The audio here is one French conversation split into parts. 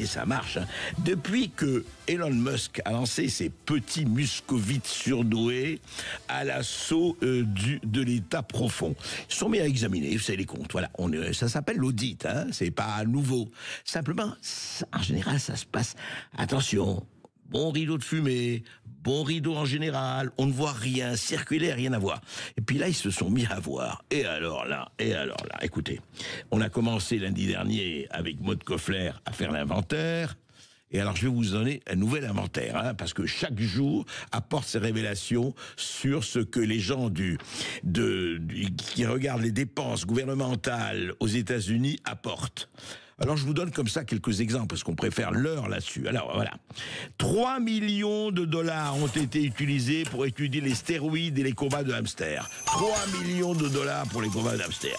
et ça marche, hein. Depuis que Elon Musk a lancé ses petits muscovites surdoués à l'assaut de l'État profond, ils sont mis à examiner, vous savez, les comptes. Voilà, ça s'appelle l'audit, hein, c'est pas nouveau. Simplement, en général, ça se passe. Attention, bon rideau de fumée, bon rideau en général, on ne voit rien, circuler, rien à voir. Et puis là, ils se sont mis à voir. Et alors là, écoutez, on a commencé lundi dernier avec Maud Koffler à faire l'inventaire. Et alors, je vais vous donner un nouvel inventaire, hein, parce que chaque jour apporte ses révélations sur ce que les gens qui regardent les dépenses gouvernementales aux États-Unis apportent. Alors, je vous donne comme ça quelques exemples, parce qu'on préfère l'heure là-dessus. Alors, voilà. 3 millions de dollars ont été utilisés pour étudier les stéroïdes et les combats de hamsters. 3 millions de dollars pour les combats de hamsters.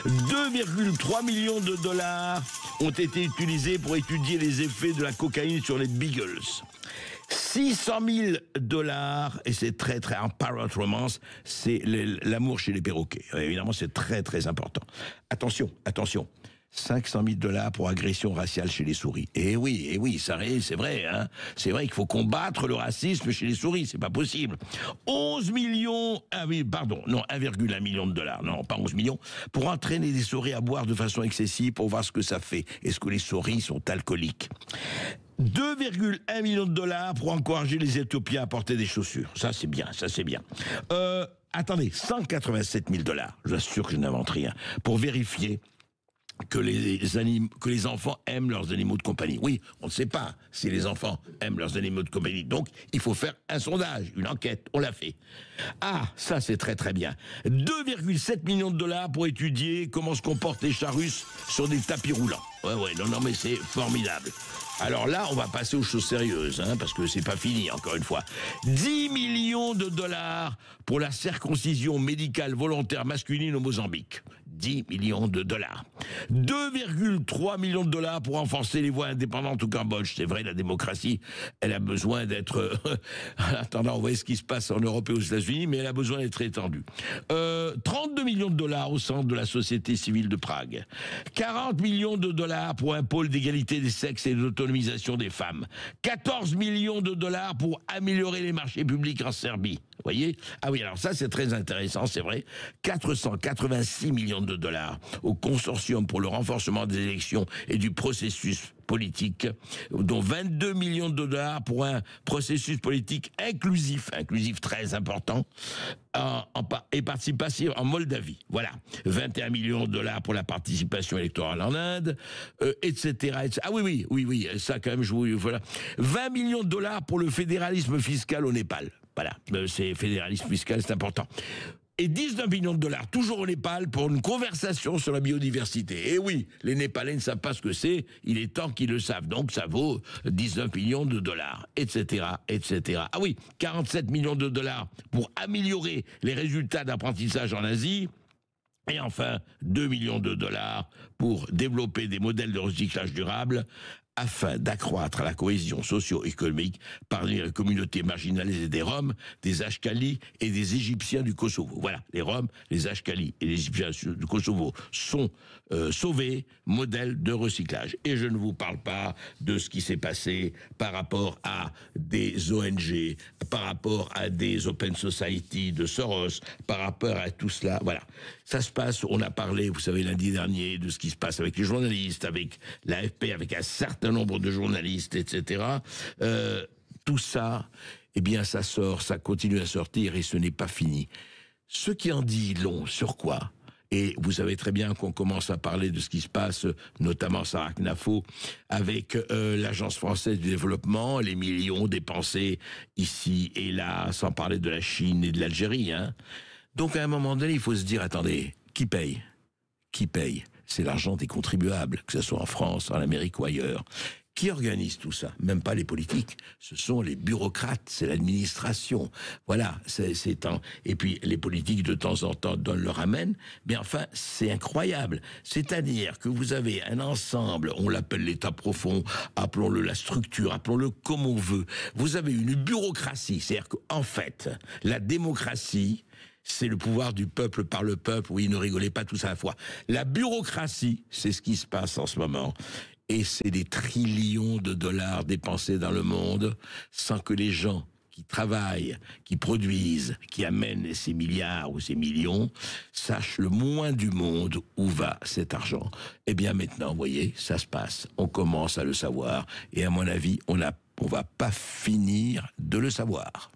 2,3 millions de dollars ont été utilisés pour étudier les effets de la cocaïne sur les beagles. 600 000 dollars, et c'est très très, en parrot romance, c'est l'amour chez les perroquets. Évidemment, c'est très très important. Attention. 500 000 dollars pour agression raciale chez les souris. Et oui, ça, c'est vrai, hein. C'est vrai qu'il faut combattre le racisme chez les souris, c'est pas possible. 11 millions, 1,1 million de dollars, non, pas 11 millions, pour entraîner des souris à boire de façon excessive pour voir ce que ça fait. Est-ce que les souris sont alcooliques? 2,1 millions de dollars pour encourager les Éthiopiens à porter des chaussures. Ça, c'est bien. Attendez, 187 000 dollars, je vous assure que je n'invente rien, pour vérifier que les enfants aiment leurs animaux de compagnie. Oui, on ne sait pas si les enfants aiment leurs animaux de compagnie. Donc, il faut faire un sondage, une enquête. On l'a fait. Ah, ça, c'est très très bien. 2,7 millions de dollars pour étudier comment se comportent les chats russes sur des tapis roulants. Ouais, non, mais c'est formidable. Alors là, on va passer aux choses sérieuses, hein, parce que c'est pas fini, encore une fois. 10 millions de dollars pour la circoncision médicale volontaire masculine au Mozambique. 10 millions de dollars. 2,3 millions de dollars pour renforcer les voies indépendantes au Cambodge. C'est vrai, la démocratie, elle a besoin d'être... Attendant, on voit ce qui se passe en Europe et aux États-Unis, mais elle a besoin d'être étendue. 32 millions de dollars au centre de la société civile de Prague. 40 millions de dollars pour un pôle d'égalité des sexes et d'autonomisation des femmes. 14 millions de dollars pour améliorer les marchés publics en Serbie. Vous voyez? Ah oui, alors ça, c'est très intéressant, c'est vrai. 486 millions de dollars au consortium pour le renforcement des élections et du processus politique, dont 22 millions de dollars pour un processus politique inclusif très important, et participatif en Moldavie. Voilà. 21 millions de dollars pour la participation électorale en Inde, etc. Ah oui, ça quand même, voilà. 20 millions de dollars pour le fédéralisme fiscal au Népal. Voilà, c'est fédéralisme fiscal, c'est important. Et 19 millions de dollars, toujours au Népal, pour une conversation sur la biodiversité. Et oui, les Népalais ne savent pas ce que c'est, il est temps qu'ils le savent. Donc ça vaut 19 millions de dollars, etc. Ah oui, 47 millions de dollars pour améliorer les résultats d'apprentissage en Asie. Et enfin, 2 millions de dollars pour développer des modèles de recyclage durable afin d'accroître la cohésion socio-économique parmi les communautés marginalisées des Roms, des Ashkalis et des Égyptiens du Kosovo. Voilà, les Roms, les Ashkalis et les Égyptiens du Kosovo sont sauvés, modèles de recyclage. Et je ne vous parle pas de ce qui s'est passé par rapport à des ONG, par rapport à des Open Society de Soros, par rapport à tout cela. Voilà, ça se passe, on a parlé, vous savez, lundi dernier, de ce qui se passe avec les journalistes, avec l'AFP, avec un certain nombre de journalistes, etc. Tout ça, eh bien, ça sort, ça continue à sortir et ce n'est pas fini. Ce qui en dit long sur quoi? Et vous savez très bien qu'on commence à parler de ce qui se passe, notamment Sarah Knafo, avec l'Agence française du développement, les millions dépensés ici et là, sans parler de la Chine et de l'Algérie. Hein. Donc à un moment donné, il faut se dire, attendez, qui paye? Qui paye? C'est l'argent des contribuables, que ce soit en France, en Amérique ou ailleurs. Qui organise tout ça? Même pas les politiques. Ce sont les bureaucrates, c'est l'administration. Voilà, et puis les politiques de temps en temps donnent leur amène, mais enfin, c'est incroyable. C'est-à-dire que vous avez un ensemble, on l'appelle l'État profond, appelons-le la structure, appelons-le comme on veut. Vous avez une bureaucratie, c'est-à-dire qu'en fait, la démocratie, c'est le pouvoir du peuple par le peuple. Oui, ne rigolez pas tous à la fois. La bureaucratie, c'est ce qui se passe en ce moment. Et c'est des trillions de dollars dépensés dans le monde sans que les gens qui travaillent, qui produisent, qui amènent ces milliards ou ces millions, sachent le moins du monde où va cet argent. Eh bien maintenant, vous voyez, ça se passe. On commence à le savoir. Et à mon avis, on va pas finir de le savoir.